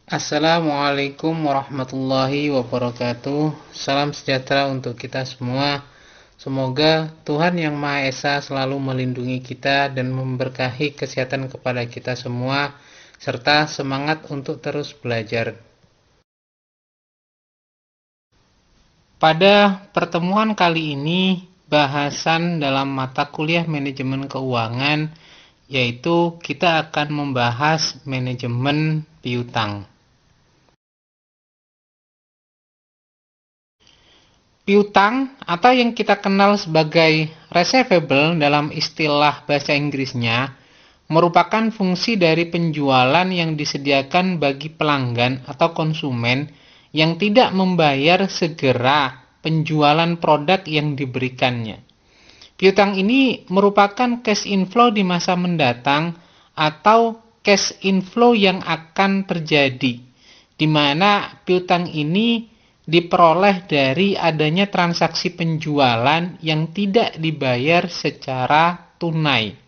Assalamualaikum warahmatullahi wabarakatuh. Salam sejahtera untuk kita semua. Semoga Tuhan Yang Maha Esa selalu melindungi kita dan memberkahi kesehatan kepada kita semua, serta semangat untuk terus belajar. Pada pertemuan kali ini, bahasan dalam mata kuliah manajemen keuangan, yaitu kita akan membahas manajemen piutang. Piutang atau yang kita kenal sebagai receivable dalam istilah bahasa Inggrisnya merupakan fungsi dari penjualan yang disediakan bagi pelanggan atau konsumen yang tidak membayar segera penjualan produk yang diberikannya. Piutang ini merupakan cash inflow di masa mendatang atau cash inflow yang akan terjadi, di mana piutang ini diperoleh dari adanya transaksi penjualan yang tidak dibayar secara tunai.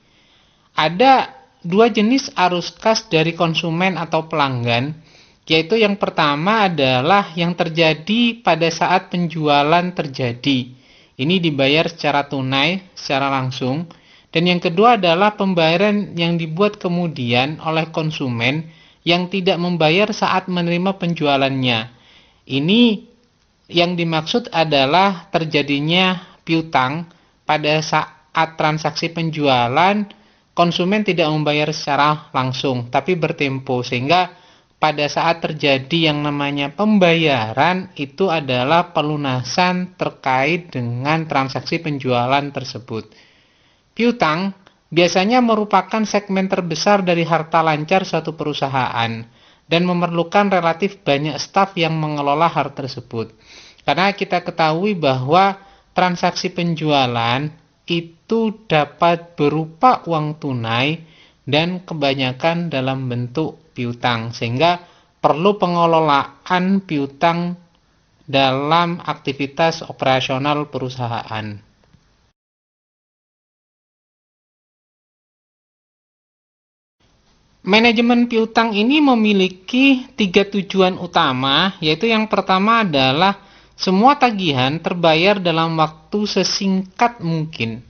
Ada dua jenis arus kas dari konsumen atau pelanggan, yaitu yang pertama adalah yang terjadi pada saat penjualan terjadi. Ini dibayar secara tunai, secara langsung. Dan yang kedua adalah pembayaran yang dibuat kemudian oleh konsumen yang tidak membayar saat menerima penjualannya. Ini yang dimaksud adalah terjadinya piutang pada saat transaksi penjualan, konsumen tidak membayar secara langsung, tapi bertempo, sehingga pada saat terjadi yang namanya pembayaran, itu adalah pelunasan terkait dengan transaksi penjualan tersebut. Piutang biasanya merupakan segmen terbesar dari harta lancar suatu perusahaan dan memerlukan relatif banyak staf yang mengelola hal tersebut. Karena kita ketahui bahwa transaksi penjualan itu dapat berupa uang tunai dan kebanyakan dalam bentuk piutang, sehingga perlu pengelolaan piutang dalam aktivitas operasional perusahaan. Manajemen piutang ini memiliki 3 tujuan utama, yaitu yang pertama adalah semua tagihan terbayar dalam waktu sesingkat mungkin,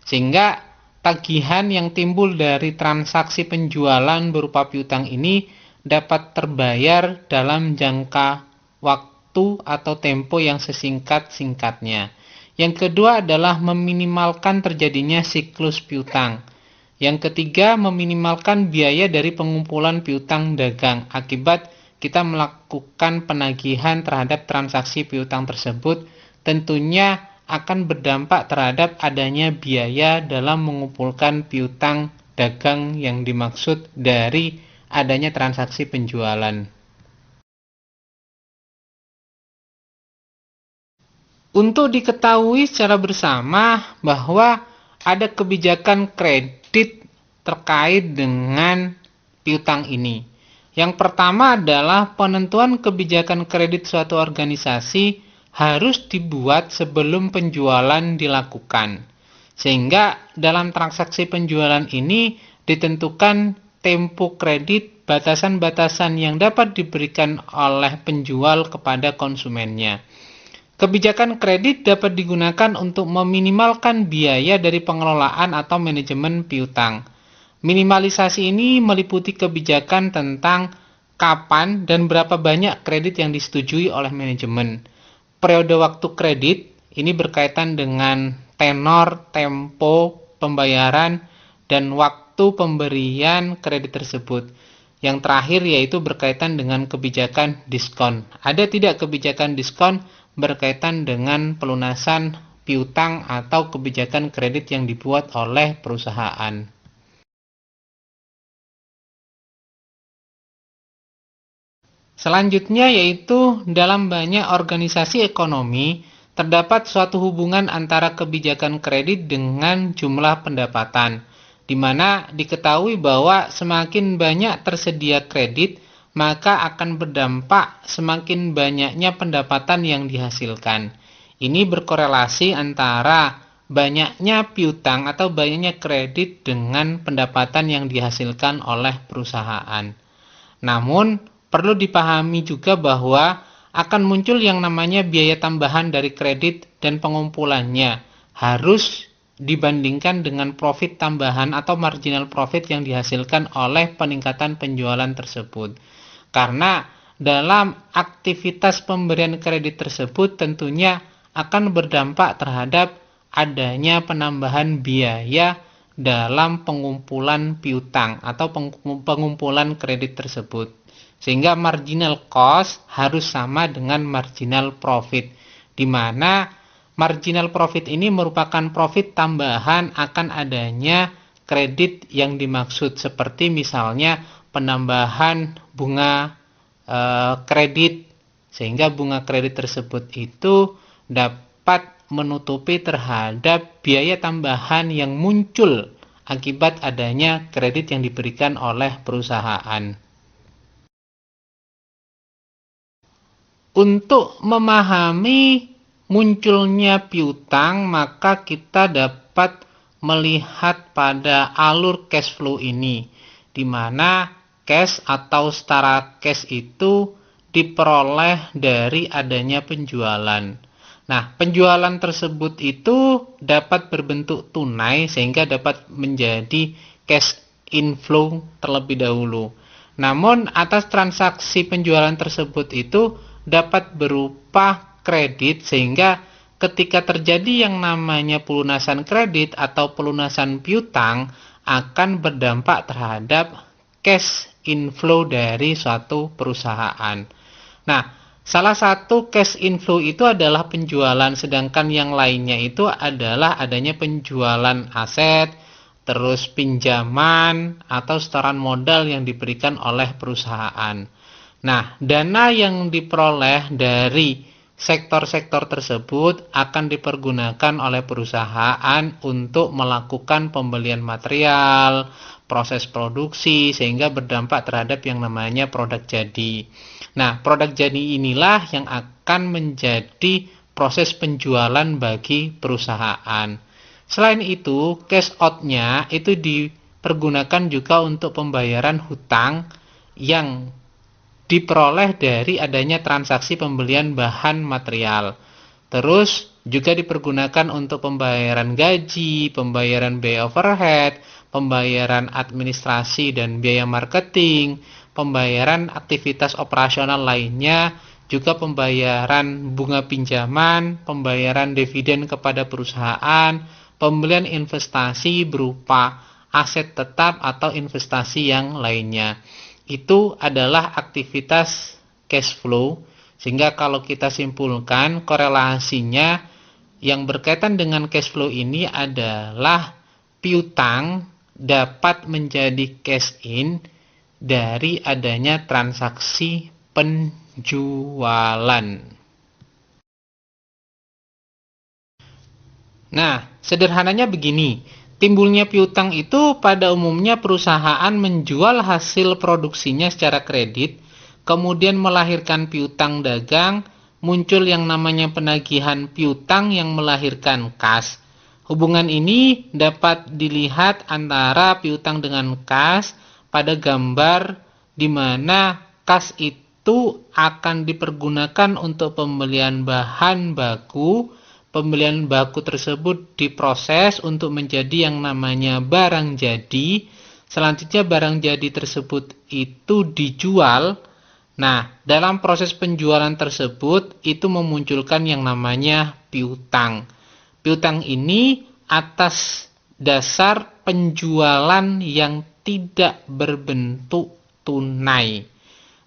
sehingga tagihan yang timbul dari transaksi penjualan berupa piutang ini dapat terbayar dalam jangka waktu atau tempo yang sesingkat-singkatnya. Yang kedua adalah meminimalkan terjadinya siklus piutang. Yang ketiga, meminimalkan biaya dari pengumpulan piutang dagang akibat kita melakukan penagihan terhadap transaksi piutang tersebut, tentunya akan berdampak terhadap adanya biaya dalam mengumpulkan piutang dagang yang dimaksud dari adanya transaksi penjualan. Untuk diketahui secara bersama bahwa ada kebijakan kredit terkait dengan piutang ini. Yang pertama adalah penentuan kebijakan kredit suatu organisasi harus dibuat sebelum penjualan dilakukan. Sehingga dalam transaksi penjualan ini ditentukan tempo kredit, batasan-batasan yang dapat diberikan oleh penjual kepada konsumennya. Kebijakan kredit dapat digunakan untuk meminimalkan biaya dari pengelolaan atau manajemen piutang. Minimalisasi ini meliputi kebijakan tentang kapan dan berapa banyak kredit yang disetujui oleh manajemen. Periode waktu kredit ini berkaitan dengan tenor, tempo pembayaran, dan waktu pemberian kredit tersebut. Yang terakhir yaitu berkaitan dengan kebijakan diskon. Ada tidak kebijakan diskon berkaitan dengan pelunasan piutang atau kebijakan kredit yang dibuat oleh perusahaan. Selanjutnya yaitu dalam banyak organisasi ekonomi terdapat suatu hubungan antara kebijakan kredit dengan jumlah pendapatan, di mana diketahui bahwa semakin banyak tersedia kredit, maka akan berdampak semakin banyaknya pendapatan yang dihasilkan. Ini berkorelasi antara banyaknya piutang atau banyaknya kredit dengan pendapatan yang dihasilkan oleh perusahaan. Namun, perlu dipahami juga bahwa akan muncul yang namanya biaya tambahan dari kredit dan pengumpulannya harus dibandingkan dengan profit tambahan atau marginal profit yang dihasilkan oleh peningkatan penjualan tersebut. Karena dalam aktivitas pemberian kredit tersebut tentunya akan berdampak terhadap adanya penambahan biaya dalam pengumpulan piutang atau pengumpulan kredit tersebut. Sehingga marginal cost harus sama dengan marginal profit, di mana marginal profit ini merupakan profit tambahan akan adanya kredit yang dimaksud, seperti misalnya penambahan bunga kredit, sehingga bunga kredit tersebut itu dapat menutupi terhadap biaya tambahan yang muncul akibat adanya kredit yang diberikan oleh perusahaan. Untuk memahami munculnya piutang, maka kita dapat melihat pada alur cash flow ini, di mana cash atau setara cash itu diperoleh dari adanya penjualan. Nah, penjualan tersebut itu dapat berbentuk tunai sehingga dapat menjadi cash inflow terlebih dahulu. Namun, atas transaksi penjualan tersebut itu dapat berupa kredit, sehingga ketika terjadi yang namanya pelunasan kredit atau pelunasan piutang akan berdampak terhadap cash inflow dari suatu perusahaan. Nah, salah satu cash inflow itu adalah penjualan, sedangkan yang lainnya itu adalah adanya penjualan aset, terus pinjaman atau setoran modal yang diberikan oleh perusahaan. Nah, dana yang diperoleh dari sektor-sektor tersebut akan dipergunakan oleh perusahaan untuk melakukan pembelian material, proses produksi, sehingga berdampak terhadap yang namanya produk jadi. Nah, produk jadi inilah yang akan menjadi proses penjualan bagi perusahaan. Selain itu, cash out-nya itu dipergunakan juga untuk pembayaran hutang yang diperoleh dari adanya transaksi pembelian bahan material. Terus juga dipergunakan untuk pembayaran gaji, pembayaran biaya overhead, pembayaran administrasi dan biaya marketing, pembayaran aktivitas operasional lainnya, juga pembayaran bunga pinjaman, pembayaran dividen kepada perusahaan, pembelian investasi berupa aset tetap atau investasi yang lainnya. Itu adalah aktivitas cash flow, sehingga kalau kita simpulkan korelasinya yang berkaitan dengan cash flow ini adalah piutang dapat menjadi cash in dari adanya transaksi penjualan. Nah, sederhananya begini. Timbulnya piutang itu pada umumnya perusahaan menjual hasil produksinya secara kredit, kemudian melahirkan piutang dagang, muncul yang namanya penagihan piutang yang melahirkan kas. Hubungan ini dapat dilihat antara piutang dengan kas pada gambar di mana kas itu akan dipergunakan untuk pembelian bahan baku. Pembelian baku tersebut diproses untuk menjadi yang namanya barang jadi. Selanjutnya barang jadi tersebut itu dijual. Nah, dalam proses penjualan tersebut itu memunculkan yang namanya piutang. Piutang ini atas dasar penjualan yang tidak berbentuk tunai.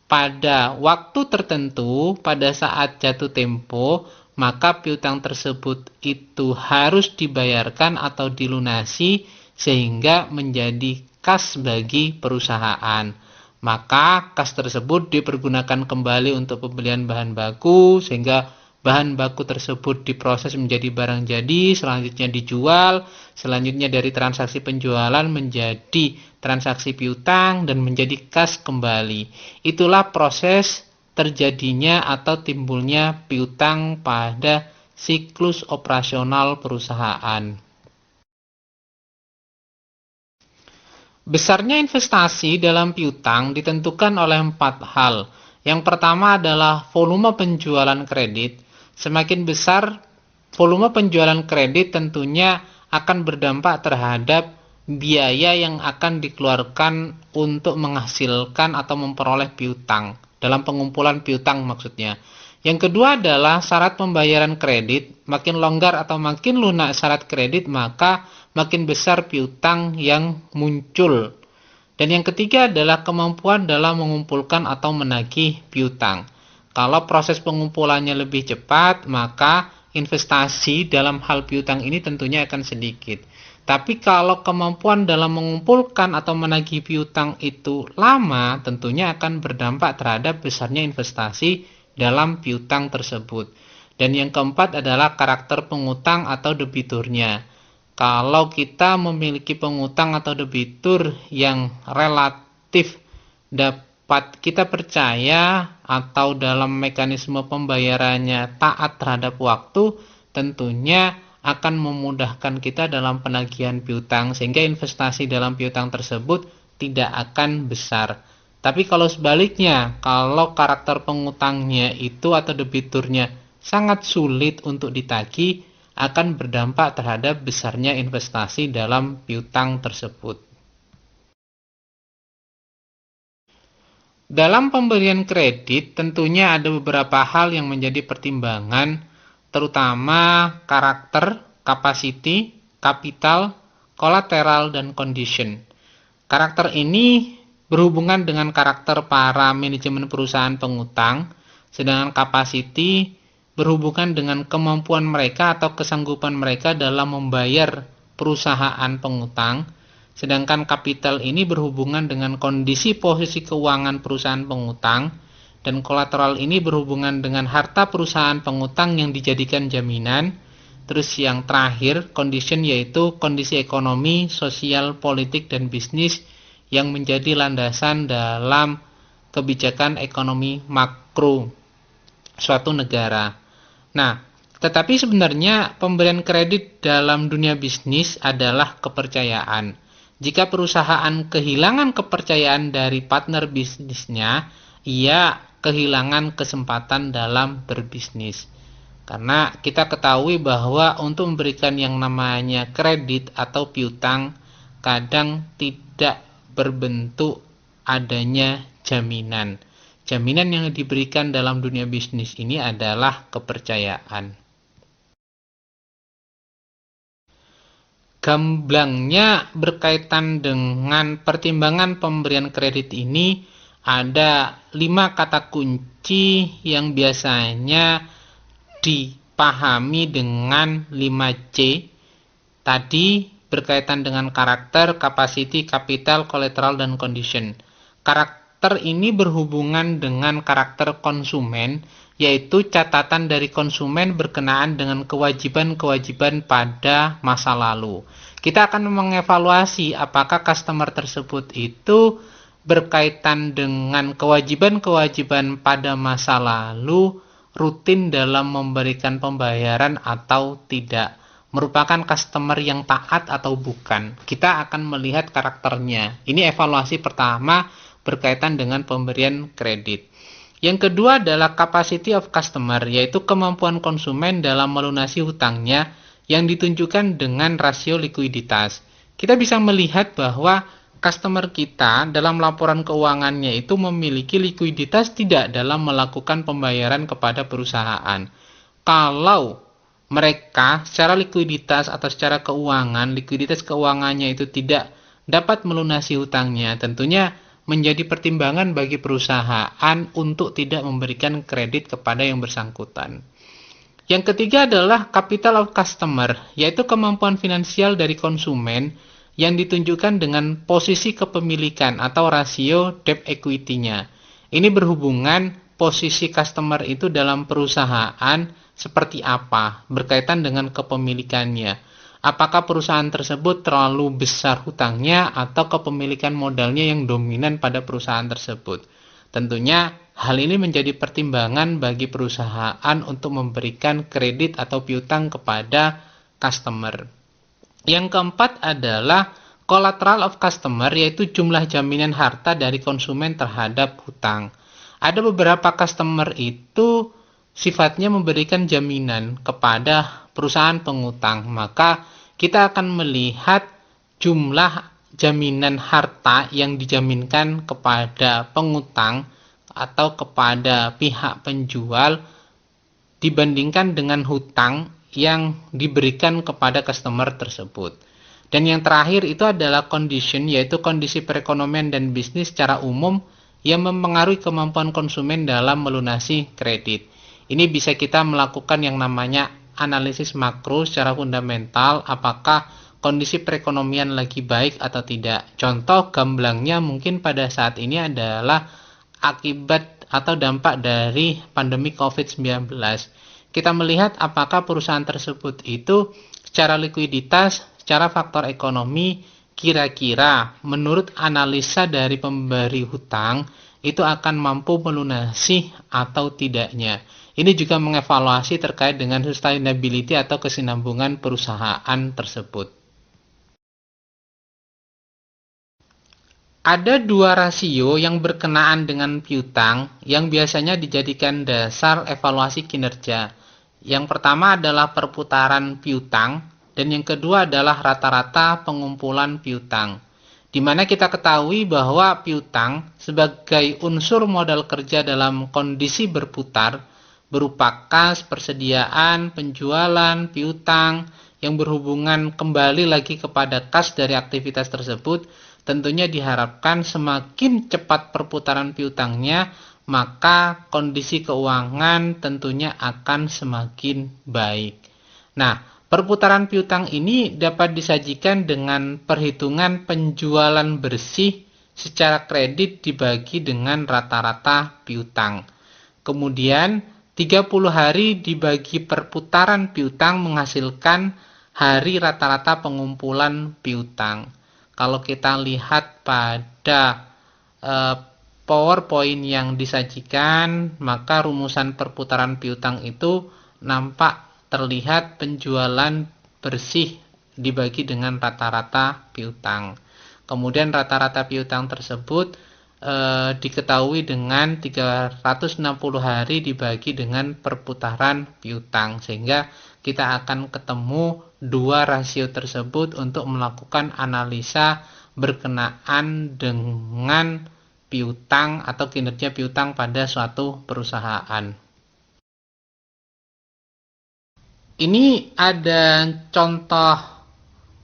Pada waktu tertentu, pada saat jatuh tempo, maka piutang tersebut itu harus dibayarkan atau dilunasi sehingga menjadi kas bagi perusahaan. Maka kas tersebut dipergunakan kembali untuk pembelian bahan baku, sehingga bahan baku tersebut diproses menjadi barang jadi, selanjutnya dijual, selanjutnya dari transaksi penjualan menjadi transaksi piutang dan menjadi kas kembali. Itulah proses terjadinya atau timbulnya piutang pada siklus operasional perusahaan. Besarnya investasi dalam piutang ditentukan oleh 4 hal. Yang pertama adalah volume penjualan kredit. Semakin besar volume penjualan kredit tentunya akan berdampak terhadap biaya yang akan dikeluarkan untuk menghasilkan atau memperoleh piutang. Dalam pengumpulan piutang maksudnya. Yang kedua adalah syarat pembayaran kredit. Makin longgar atau makin lunak syarat kredit, maka makin besar piutang yang muncul. Dan yang ketiga adalah kemampuan dalam mengumpulkan atau menagih piutang. Kalau proses pengumpulannya lebih cepat, maka investasi dalam hal piutang ini tentunya akan sedikit. Tapi kalau kemampuan dalam mengumpulkan atau menagih piutang itu lama, tentunya akan berdampak terhadap besarnya investasi dalam piutang tersebut. Dan yang keempat adalah karakter pengutang atau debiturnya. Kalau kita memiliki pengutang atau debitur yang relatif dapat kita percaya atau dalam mekanisme pembayarannya taat terhadap waktu, tentunya akan memudahkan kita dalam penagihan piutang sehingga investasi dalam piutang tersebut tidak akan besar. Tapi kalau sebaliknya, kalau karakter pengutangnya itu atau debiturnya sangat sulit untuk ditagih, akan berdampak terhadap besarnya investasi dalam piutang tersebut. Dalam pemberian kredit, tentunya ada beberapa hal yang menjadi pertimbangan, terutama karakter, capacity, kapital, kolateral, dan condition. Karakter ini berhubungan dengan karakter para manajemen perusahaan pengutang, sedangkan capacity berhubungan dengan kemampuan mereka atau kesanggupan mereka dalam membayar perusahaan pengutang, sedangkan kapital ini berhubungan dengan kondisi posisi keuangan perusahaan pengutang, dan kolateral ini berhubungan dengan harta perusahaan pengutang yang dijadikan jaminan. Terus yang terakhir, condition, yaitu kondisi ekonomi, sosial, politik, dan bisnis yang menjadi landasan dalam kebijakan ekonomi makro suatu negara. Nah, tetapi sebenarnya pemberian kredit dalam dunia bisnis adalah kepercayaan. Jika perusahaan kehilangan kepercayaan dari partner bisnisnya, ia kehilangan kesempatan dalam berbisnis. Karena kita ketahui bahwa untuk memberikan yang namanya kredit atau piutang kadang tidak berbentuk adanya jaminan. Jaminan yang diberikan dalam dunia bisnis ini adalah kepercayaan. Gamblangnya berkaitan dengan pertimbangan pemberian kredit ini ada 5 kata kunci yang biasanya dipahami dengan 5C. Tadi berkaitan dengan karakter, capacity, capital, collateral, dan condition. Karakter ini berhubungan dengan karakter konsumen, yaitu catatan dari konsumen berkenaan dengan kewajiban-kewajiban pada masa lalu. Kita akan mengevaluasi apakah customer tersebut itu berkaitan dengan kewajiban-kewajiban pada masa lalu, rutin dalam memberikan pembayaran atau tidak, merupakan customer yang taat atau bukan. Kita akan melihat karakternya. Ini evaluasi pertama berkaitan dengan pemberian kredit. Yang kedua adalah capacity of customer, yaitu kemampuan konsumen dalam melunasi hutangnya yang ditunjukkan dengan rasio likuiditas. Kita bisa melihat bahwa customer kita dalam laporan keuangannya itu memiliki likuiditas tidak dalam melakukan pembayaran kepada perusahaan. Kalau mereka secara likuiditas atau secara keuangan, likuiditas keuangannya itu tidak dapat melunasi hutangnya, tentunya menjadi pertimbangan bagi perusahaan untuk tidak memberikan kredit kepada yang bersangkutan. Yang ketiga adalah capital of customer, yaitu kemampuan finansial dari konsumen yang ditunjukkan dengan posisi kepemilikan atau rasio debt equity-nya. Ini berhubungan posisi customer itu dalam perusahaan seperti apa, berkaitan dengan kepemilikannya. Apakah perusahaan tersebut terlalu besar hutangnya atau kepemilikan modalnya yang dominan pada perusahaan tersebut. Tentunya hal ini menjadi pertimbangan bagi perusahaan untuk memberikan kredit atau piutang kepada customer. Yang keempat adalah collateral of customer, yaitu jumlah jaminan harta dari konsumen terhadap hutang. Ada beberapa customer itu sifatnya memberikan jaminan kepada perusahaan pengutang, maka kita akan melihat jumlah jaminan harta yang dijaminkan kepada pengutang atau kepada pihak penjual dibandingkan dengan hutang yang diberikan kepada customer tersebut. Dan yang terakhir itu adalah condition, yaitu kondisi perekonomian dan bisnis secara umum yang mempengaruhi kemampuan konsumen dalam melunasi kredit. Ini bisa kita melakukan yang namanya analisis makro secara fundamental, apakah kondisi perekonomian lagi baik atau tidak. Contoh gamblangnya mungkin pada saat ini adalah akibat atau dampak dari pandemi COVID-19. Kita melihat apakah perusahaan tersebut itu secara likuiditas, secara faktor ekonomi, kira-kira menurut analisa dari pemberi hutang itu akan mampu melunasi atau tidaknya. Ini juga mengevaluasi terkait dengan sustainability atau kesinambungan perusahaan tersebut. Ada dua rasio yang berkenaan dengan piutang yang biasanya dijadikan dasar evaluasi kinerja. Yang pertama adalah perputaran piutang, dan yang kedua adalah rata-rata pengumpulan piutang. Di mana kita ketahui bahwa piutang sebagai unsur modal kerja dalam kondisi berputar berupa kas, persediaan, penjualan, piutang yang berhubungan kembali lagi kepada kas dari aktivitas tersebut, tentunya diharapkan semakin cepat perputaran piutangnya, maka kondisi keuangan tentunya akan semakin baik. Nah, perputaran piutang ini dapat disajikan dengan perhitungan penjualan bersih secara kredit dibagi dengan rata-rata piutang. Kemudian 30 hari dibagi perputaran piutang menghasilkan hari rata-rata pengumpulan piutang. Kalau kita lihat pada PowerPoint yang disajikan, maka rumusan perputaran piutang itu nampak terlihat penjualan bersih dibagi dengan rata-rata piutang. Kemudian rata-rata piutang tersebut diketahui dengan 360 hari dibagi dengan perputaran piutang, sehingga kita akan ketemu dua rasio tersebut untuk melakukan analisa berkenaan dengan piutang atau kinerja piutang pada suatu perusahaan. Ini ada contoh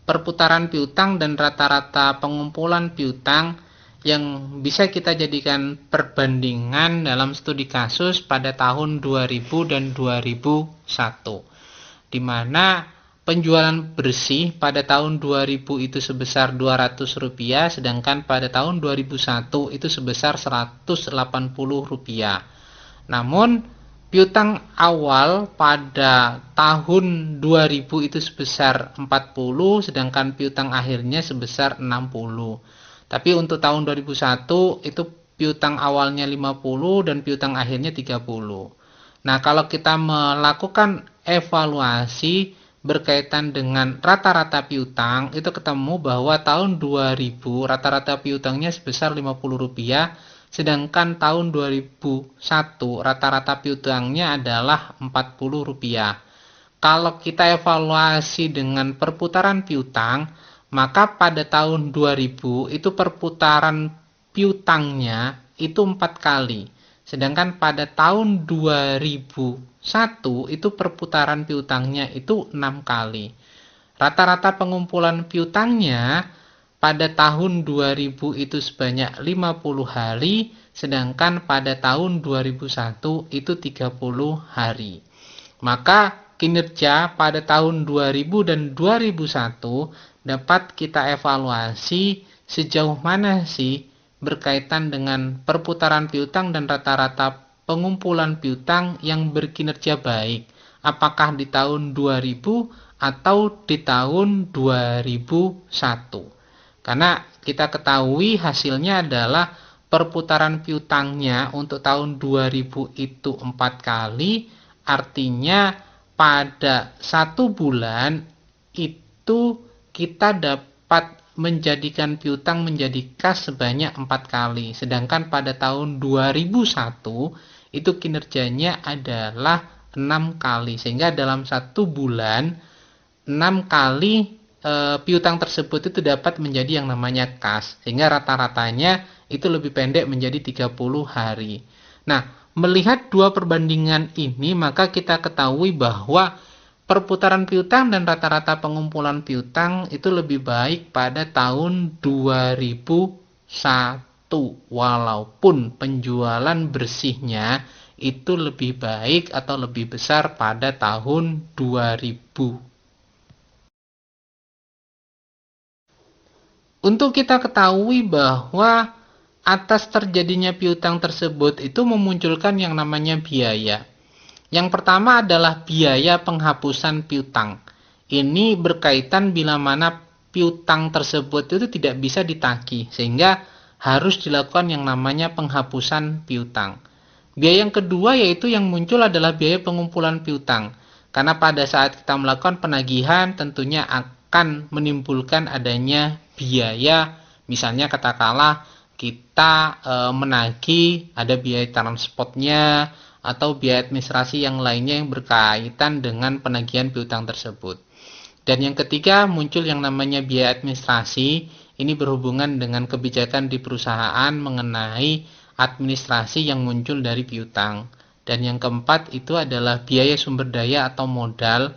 perputaran piutang dan rata-rata pengumpulan piutang yang bisa kita jadikan perbandingan dalam studi kasus pada tahun 2000 dan 2001. Di mana penjualan bersih pada tahun 2000 itu sebesar Rp200, sedangkan pada tahun 2001 itu sebesar Rp180. Namun piutang awal pada tahun 2000 itu sebesar 40, sedangkan piutang akhirnya sebesar 60. Tapi untuk tahun 2001 itu piutang awalnya 50 dan piutang akhirnya 30. Nah, kalau kita melakukan evaluasi berkaitan dengan rata-rata piutang, itu ketemu bahwa tahun 2000 rata-rata piutangnya sebesar Rp50, sedangkan tahun 2001 rata-rata piutangnya adalah Rp40. Kalau kita evaluasi dengan perputaran piutang, maka pada tahun 2000 itu perputaran piutangnya itu 4 kali. Sedangkan pada tahun 2001 itu perputaran piutangnya itu 6 kali. Rata-rata pengumpulan piutangnya pada tahun 2000 itu sebanyak 50 hari, sedangkan pada tahun 2001 itu 30 hari. Maka kinerja pada tahun 2000 dan 2001 dapat kita evaluasi sejauh mana sih berkaitan dengan perputaran piutang dan rata-rata pengumpulan piutang yang berkinerja baik. Apakah di tahun 2000 atau di tahun 2001. Karena kita ketahui hasilnya adalah perputaran piutangnya untuk tahun 2000 itu 4 kali, artinya pada 1 bulan itu kita dapat menjadikan piutang menjadi kas sebanyak 4 kali. Sedangkan pada tahun 2001 itu kinerjanya adalah 6 kali. Sehingga dalam 1 bulan 6 kali piutang tersebut itu dapat menjadi yang namanya kas. Sehingga rata-ratanya itu lebih pendek menjadi 30 hari. Nah, melihat dua perbandingan ini, maka kita ketahui bahwa perputaran piutang dan rata-rata pengumpulan piutang itu lebih baik pada tahun 2001, walaupun penjualan bersihnya itu lebih baik atau lebih besar pada tahun 2000. Untuk kita ketahui bahwa atas terjadinya piutang tersebut itu memunculkan yang namanya biaya. Yang pertama adalah biaya penghapusan piutang. Ini berkaitan bila mana piutang tersebut itu tidak bisa ditagih, sehingga harus dilakukan yang namanya penghapusan piutang. Biaya yang kedua yaitu yang muncul adalah biaya pengumpulan piutang. Karena pada saat kita melakukan penagihan tentunya akan menimbulkan adanya biaya, misalnya katakanlah kita menagih, ada biaya transportnya, atau biaya administrasi yang lainnya yang berkaitan dengan penagihan piutang tersebut. Dan yang ketiga muncul yang namanya biaya administrasi, ini berhubungan dengan kebijakan di perusahaan mengenai administrasi yang muncul dari piutang. Dan yang keempat itu adalah biaya sumber daya atau modal,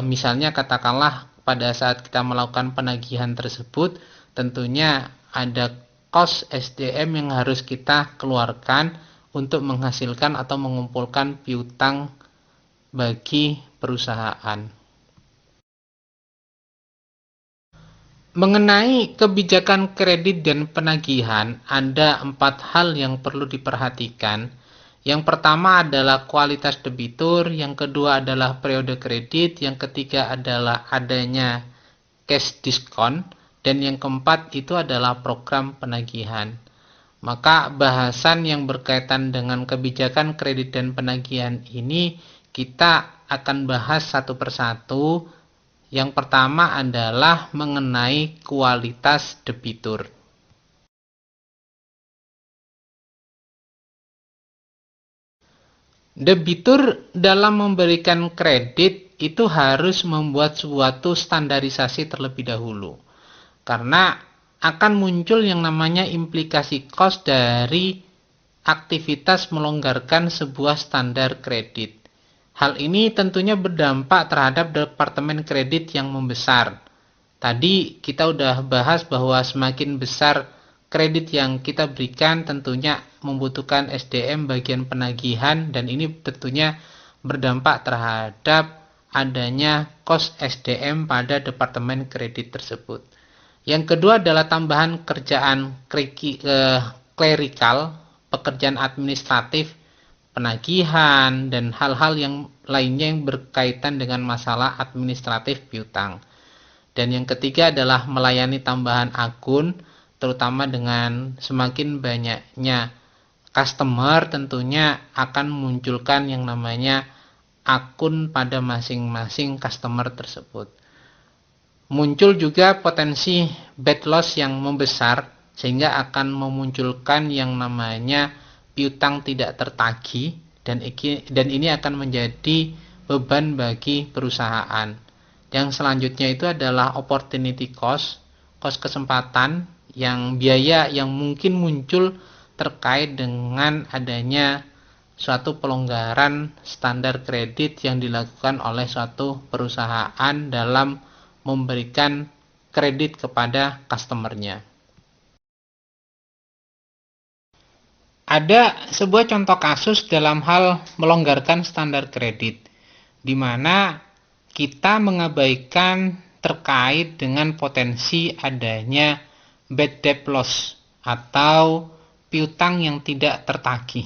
misalnya katakanlah pada saat kita melakukan penagihan tersebut tentunya ada cost SDM yang harus kita keluarkan untuk menghasilkan atau mengumpulkan piutang bagi perusahaan. Mengenai kebijakan kredit dan penagihan, ada 4 hal yang perlu diperhatikan. Yang pertama adalah kualitas debitur, yang kedua adalah periode kredit, yang ketiga adalah adanya cash diskon, dan yang keempat itu adalah program penagihan. Maka bahasan yang berkaitan dengan kebijakan kredit dan penagihan ini kita akan bahas satu persatu. Yang pertama adalah mengenai kualitas debitur. Debitur dalam memberikan kredit itu harus membuat suatu standarisasi terlebih dahulu. Karena akan muncul yang namanya implikasi cost dari aktivitas melonggarkan sebuah standar kredit. Hal ini tentunya berdampak terhadap departemen kredit yang membesar. Tadi kita udah bahas bahwa semakin besar kredit yang kita berikan tentunya membutuhkan SDM bagian penagihan, dan ini tentunya berdampak terhadap adanya cost SDM pada departemen kredit tersebut. Yang kedua adalah tambahan kerjaan klerikal, pekerjaan administratif, penagihan, dan hal-hal yang lainnya yang berkaitan dengan masalah administratif piutang. Dan yang ketiga adalah melayani tambahan akun, terutama dengan semakin banyaknya customer tentunya akan memunculkan yang namanya akun pada masing-masing customer tersebut. Muncul juga potensi bad loss yang membesar sehingga akan memunculkan yang namanya piutang tidak tertagih, dan ini akan menjadi beban bagi perusahaan. Yang selanjutnya itu adalah opportunity cost kesempatan, yang biaya yang mungkin muncul terkait dengan adanya suatu pelonggaran standar kredit yang dilakukan oleh suatu perusahaan dalam memberikan kredit kepada customernya. Ada sebuah contoh kasus dalam hal melonggarkan standar kredit, di mana kita mengabaikan terkait dengan potensi adanya bad debt loss atau piutang yang tidak tertagih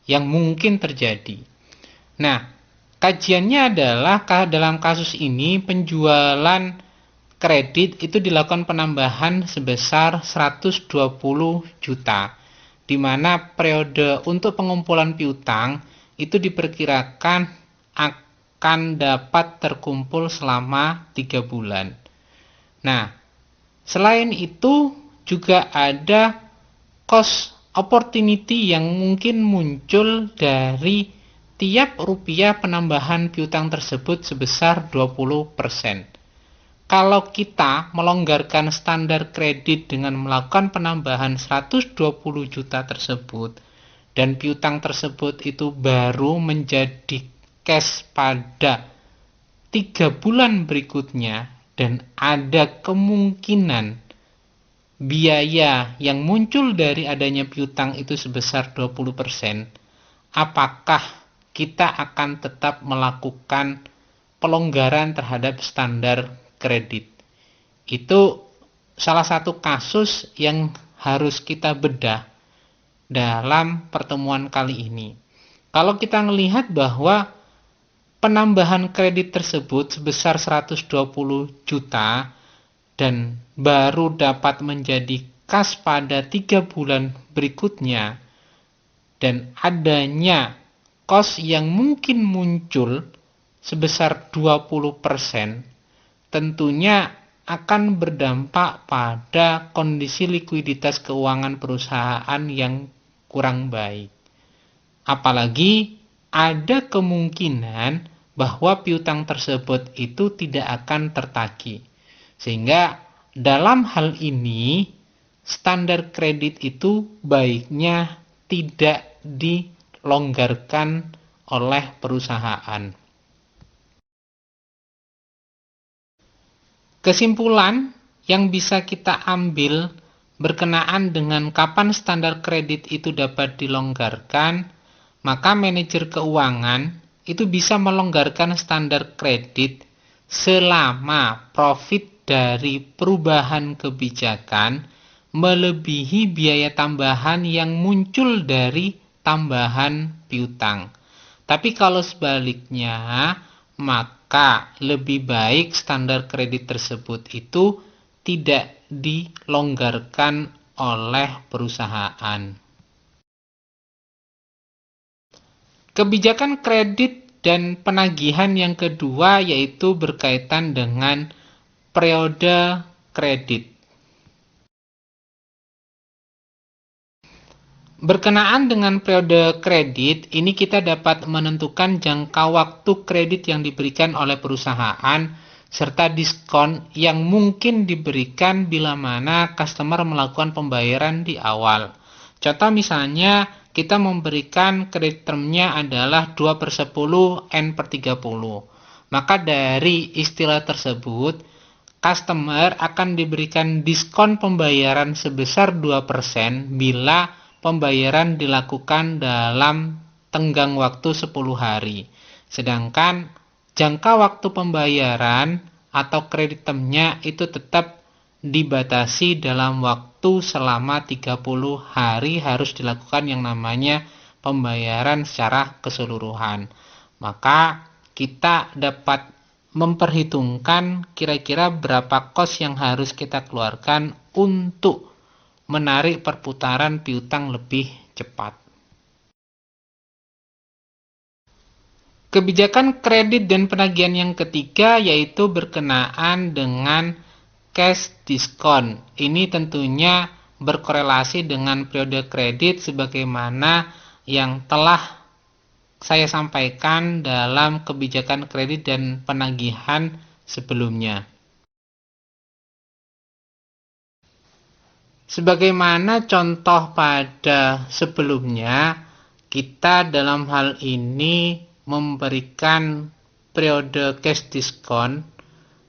yang mungkin terjadi. Nah, kajiannya adalah dalam kasus ini penjualan kredit itu dilakukan penambahan sebesar 120 juta, di mana periode untuk pengumpulan piutang itu diperkirakan akan dapat terkumpul selama 3 bulan. Nah, Selain itu, juga ada cost opportunity yang mungkin muncul dari tiap rupiah penambahan piutang tersebut sebesar 20%. Kalau kita melonggarkan standar kredit dengan melakukan penambahan 120 juta tersebut, dan piutang tersebut itu baru menjadi cash pada 3 bulan berikutnya, dan ada kemungkinan biaya yang muncul dari adanya piutang itu sebesar 20%, apakah kita akan tetap melakukan pelonggaran terhadap standar kredit? Itu salah satu kasus yang harus kita bedah dalam pertemuan kali ini. Kalau kita melihat bahwa penambahan kredit tersebut sebesar 120 juta dan baru dapat menjadi kas pada 3 bulan berikutnya, dan adanya kos yang mungkin muncul sebesar 20%, tentunya akan berdampak pada kondisi likuiditas keuangan perusahaan yang kurang baik. Apalagi ada kemungkinan bahwa piutang tersebut itu tidak akan tertagih. Sehingga dalam hal ini standar kredit itu baiknya tidak dilonggarkan oleh perusahaan. Kesimpulan yang bisa kita ambil berkenaan dengan kapan standar kredit itu dapat dilonggarkan, maka manajer keuangan itu bisa melonggarkan standar kredit selama profit dari perubahan kebijakan melebihi biaya tambahan yang muncul dari tambahan piutang. Tapi kalau sebaliknya, maka lebih baik standar kredit tersebut itu tidak dilonggarkan oleh perusahaan. Kebijakan kredit dan penagihan yang kedua yaitu berkaitan dengan periode kredit. Berkenaan dengan periode kredit, ini kita dapat menentukan jangka waktu kredit yang diberikan oleh perusahaan serta diskon yang mungkin diberikan bila mana customer melakukan pembayaran di awal. Contoh misalnya kita memberikan kredit termnya adalah 2/10 N/30. Maka dari istilah tersebut, customer akan diberikan diskon pembayaran sebesar 2% bila pembayaran dilakukan dalam tenggang waktu 10 hari. Sedangkan jangka waktu pembayaran atau kredit termnya itu tetap dibatasi dalam waktu selama 30 hari harus dilakukan yang namanya pembayaran secara keseluruhan. Maka kita dapat memperhitungkan kira-kira berapa kos yang harus kita keluarkan untuk menarik perputaran piutang lebih cepat. Kebijakan kredit dan penagihan yang ketiga yaitu berkenaan dengan cash diskon. Ini tentunya berkorelasi dengan periode kredit sebagaimana yang telah saya sampaikan dalam kebijakan kredit dan penagihan sebelumnya. Sebagaimana contoh pada sebelumnya, kita dalam hal ini memberikan periode cash diskon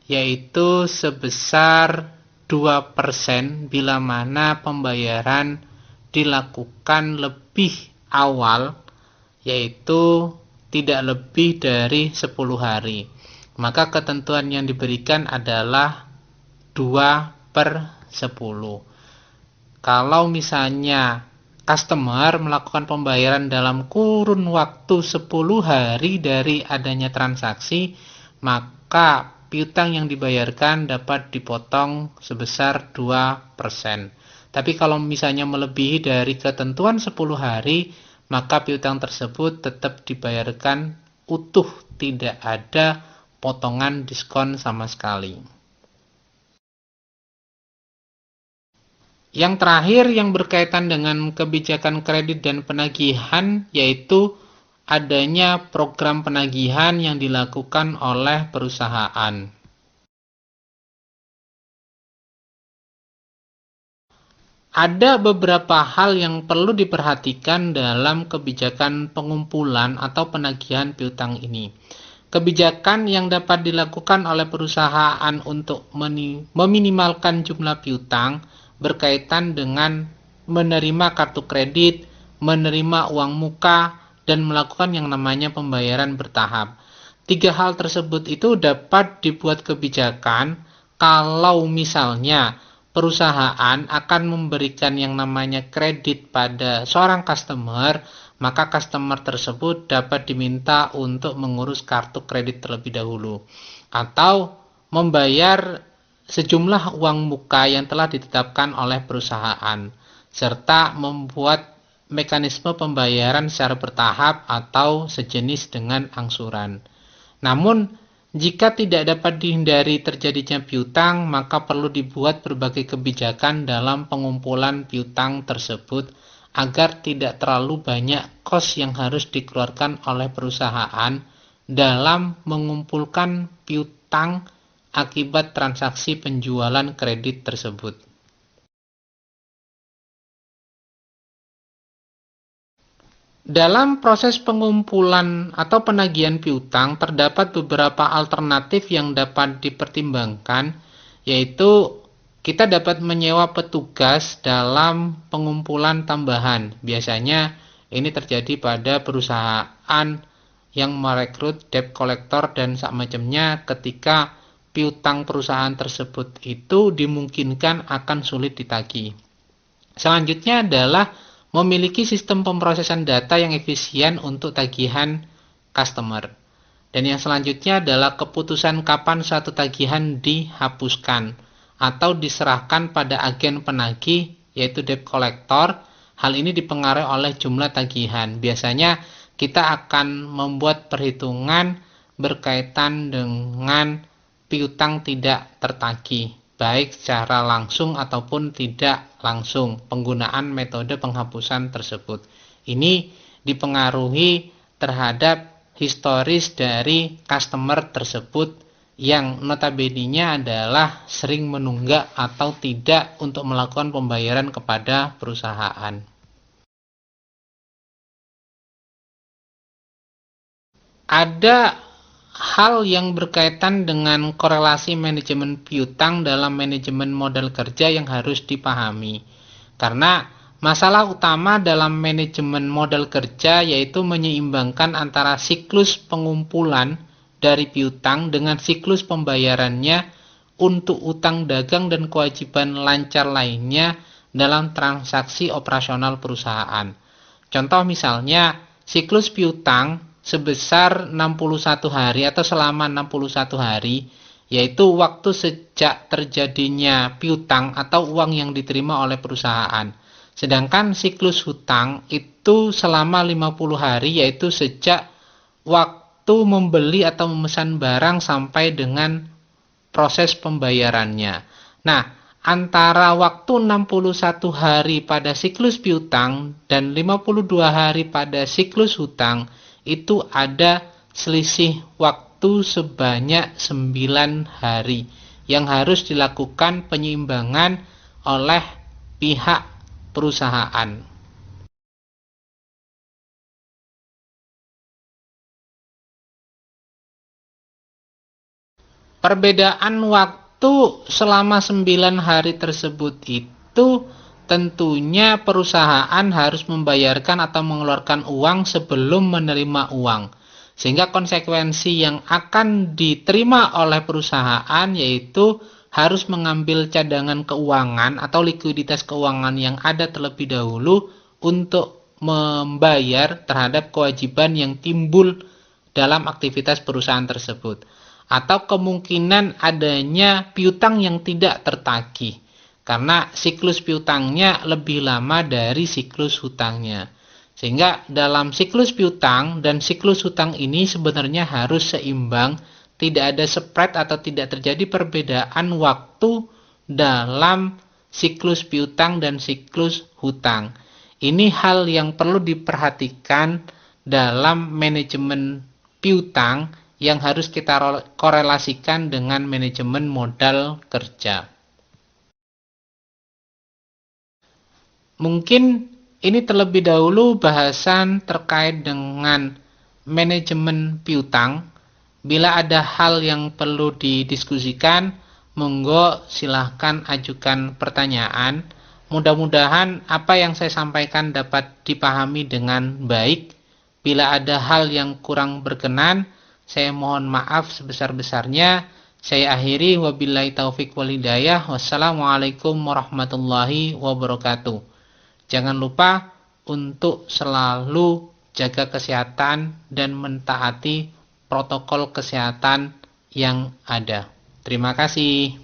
yaitu sebesar 2% bila mana pembayaran dilakukan lebih awal, yaitu tidak lebih dari 10 hari. Maka ketentuan yang diberikan adalah 2/10. Kalau misalnya customer melakukan pembayaran dalam kurun waktu 10 hari dari adanya transaksi, maka piutang yang dibayarkan dapat dipotong sebesar 2%. Tapi kalau misalnya melebihi dari ketentuan 10 hari, maka piutang tersebut tetap dibayarkan utuh, tidak ada potongan diskon sama sekali. Yang terakhir yang berkaitan dengan kebijakan kredit dan penagihan yaitu adanya program penagihan yang dilakukan oleh perusahaan. Ada beberapa hal yang perlu diperhatikan dalam kebijakan pengumpulan atau penagihan piutang ini. Kebijakan yang dapat dilakukan oleh perusahaan untuk meminimalkan jumlah piutang berkaitan dengan menerima kartu kredit, menerima uang muka, dan melakukan yang namanya pembayaran bertahap. Tiga hal tersebut itu dapat dibuat kebijakan kalau misalnya perusahaan akan memberikan yang namanya kredit pada seorang customer, maka customer tersebut dapat diminta untuk mengurus kartu kredit terlebih dahulu atau membayar sejumlah uang muka yang telah ditetapkan oleh perusahaan serta membuat mekanisme pembayaran secara bertahap atau sejenis dengan angsuran. Namun jika tidak dapat dihindari terjadinya piutang, maka perlu dibuat berbagai kebijakan dalam pengumpulan piutang tersebut agar tidak terlalu banyak kos yang harus dikeluarkan oleh perusahaan dalam mengumpulkan piutang akibat transaksi penjualan kredit tersebut. Dalam proses pengumpulan atau penagihan piutang terdapat beberapa alternatif yang dapat dipertimbangkan, yaitu kita dapat menyewa petugas dalam pengumpulan tambahan. Biasanya ini terjadi pada perusahaan yang merekrut debt collector dan semacamnya ketika piutang perusahaan tersebut itu dimungkinkan akan sulit ditagih. Selanjutnya adalah memiliki sistem pemrosesan data yang efisien untuk tagihan customer. Dan yang selanjutnya adalah keputusan kapan suatu tagihan dihapuskan atau diserahkan pada agen penagih yaitu debt collector. Hal ini dipengaruhi oleh jumlah tagihan. Biasanya kita akan membuat perhitungan berkaitan dengan piutang tidak tertagih, baik secara langsung ataupun tidak langsung penggunaan metode penghapusan tersebut. Ini dipengaruhi terhadap historis dari customer tersebut yang notabene-nya adalah sering menunggak atau tidak untuk melakukan pembayaran kepada perusahaan. Ada hal yang berkaitan dengan korelasi manajemen piutang dalam manajemen modal kerja yang harus dipahami. Karena masalah utama dalam manajemen modal kerja yaitu menyeimbangkan antara siklus pengumpulan dari piutang dengan siklus pembayarannya untuk utang dagang dan kewajiban lancar lainnya dalam transaksi operasional perusahaan. Contoh misalnya, siklus piutang sebesar 61 hari atau selama 61 hari, yaitu waktu sejak terjadinya piutang atau uang yang diterima oleh perusahaan. Sedangkan siklus hutang itu selama 50 hari, yaitu sejak waktu membeli atau memesan barang sampai dengan proses pembayarannya. Nah, antara waktu 61 hari pada siklus piutang dan 52 hari pada siklus hutang itu ada selisih waktu sebanyak 9 hari yang harus dilakukan penyeimbangan oleh pihak perusahaan. Perbedaan waktu selama 9 hari tersebut itu tentunya perusahaan harus membayarkan atau mengeluarkan uang sebelum menerima uang. Sehingga konsekuensi yang akan diterima oleh perusahaan yaitu harus mengambil cadangan keuangan atau likuiditas keuangan yang ada terlebih dahulu untuk membayar terhadap kewajiban yang timbul dalam aktivitas perusahaan tersebut. Atau kemungkinan adanya piutang yang tidak tertagih. Karena siklus piutangnya lebih lama dari siklus hutangnya. Sehingga dalam siklus piutang dan siklus hutang ini sebenarnya harus seimbang, tidak ada spread atau tidak terjadi perbedaan waktu dalam siklus piutang dan siklus hutang. Ini hal yang perlu diperhatikan dalam manajemen piutang yang harus kita korelasikan dengan manajemen modal kerja. Mungkin ini terlebih dahulu bahasan terkait dengan manajemen piutang. Bila ada hal yang perlu didiskusikan, monggo silahkan ajukan pertanyaan. Mudah-mudahan apa yang saya sampaikan dapat dipahami dengan baik. Bila ada hal yang kurang berkenan, saya mohon maaf sebesar-besarnya. Saya akhiri, wabillahi taufik wal hidayah. Wassalamualaikum warahmatullahi wabarakatuh. Jangan lupa untuk selalu jaga kesehatan dan mentaati protokol kesehatan yang ada. Terima kasih.